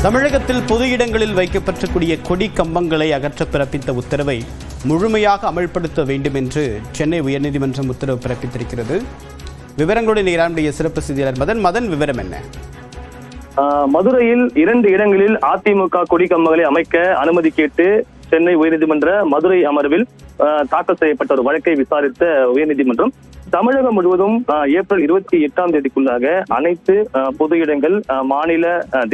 தமிழகத்தில் பொது இடங்களில் வைக்கப்பட்டிருக்கூடிய கொடி கம்பங்களை அகற்ற பிறப்பித்த உத்தரவை முழுமையாக அமல்படுத்த வேண்டும் என்று சென்னை உயர்நீதிமன்றம் உத்தரவு பிறப்பித்திருக்கிறது. விவரங்களுடன் நம்முடைய சிறப்பு செய்தியாளர் மதன். விவரம் என்ன? மதுரையில் 2 இடங்களில் அதிமுக கொடி கம்பங்களை அமைக்க அனுமதி கேட்டு சென்னை உயர்நீதிமன்ற மதுரை அமர்வில் தாக்கல் செய்யப்பட்ட ஒரு வழக்கை விசாரித்த உயர்நீதிமன்றம் தமிழகம் முழுவதும் ஏப்ரல் 28ஆம் தேதிக்குள்ளாக அனைத்து பொது இடங்கள், மாநில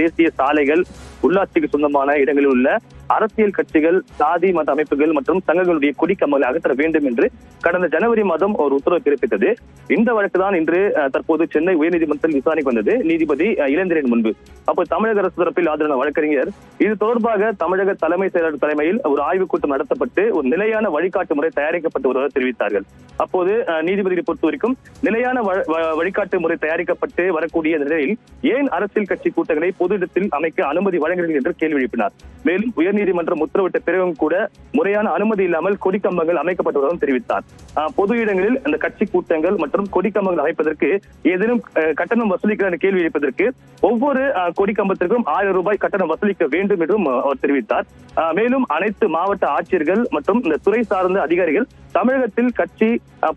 தேசிய சாலைகள், உள்ளாட்சிக்கு சொந்தமான இடங்களில் உள்ள அரசியல் கட்சிகள், சாதி மத அமைப்புகள் மற்றும் சங்கங்களுடைய கொடி கம்பங்களை அகற்ற வேண்டும் என்று கடந்த ஜனவரி மாதம் ஒரு உத்தரவு பிறப்பித்தது. இந்த வழக்கு தான் இன்று தற்போது சென்னை உயர்நீதிமன்றத்தில் விசாரணைக்கு வந்தது, நீதிபதி இளந்திரன் முன்பு. அப்போ தமிழக அரசு தரப்பில் ஆஜரான வழக்கறிஞர் இது தொடர்பாக தமிழக தலைமை செயலாளர் தலைமையில் ஒரு ஆய்வுக் கூட்டம் நடத்தப்பட்டு ஒரு நிலையான வழிகாட்டு முறை தயாரிக்கப்பட்டு வருவதாக தெரிவித்தார்கள். அப்போது நீதிபதியை பொறுத்த வரைக்கும் நிலையான வழிகாட்டு முறை தயாரிக்கப்பட்டு வரக்கூடிய நிலையில் ஏன் அரசியல் கட்சி கூட்டங்களை பொது இடத்தில் அமைக்க அனுமதி வழங்குகிறது என்று கேள்வி எழுப்பினார். மேலும் உயர்நீதிமன்றம் உத்தரவிட்ட பிறகும் கூட முறையான அனுமதி இல்லாமல் கொடி கம்பங்கள் அமைக்கப்பட்டுள்ளதாக தெரிவித்தார். பொது இடங்களில் அந்த கட்சி கூட்டங்கள் மற்றும் கொடி கம்பங்கள் அமைப்பதற்கு ஏதேனும் கட்டணம் வசூலிக்க என்ற கேள்வி எழுப்பதற்கு ஒவ்வொரு கொடி கம்பத்திற்கும் 1000 ரூபாய் கட்டணம் வசூலிக்க வேண்டும் என்றும் அவர் தெரிவித்தார். மேலும் அனைத்து மாவட்ட ஆட்சியர்கள் மற்றும் இந்த துறை சார்ந்த அதிகாரிகள் தமிழகத்தில் கட்சி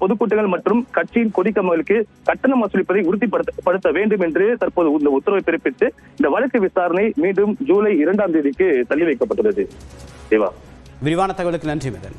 பொதுக்கூட்டங்கள் மற்றும் கட்சியின் கொடி கம்பங்களுக்கு கட்டணம் வசூலிப்பதை உறுதிப்படுத்த வேண்டும் என்று தற்போது இந்த உத்தரவை பிறப்பித்து இந்த வழக்கு விசாரணை மீண்டும் ஜூலை 2ஆம் தேதிக்கு தள்ளி வைக்கப்பட்டுள்ளது. விரிவான தகவலுக்கு நன்றி மதன்.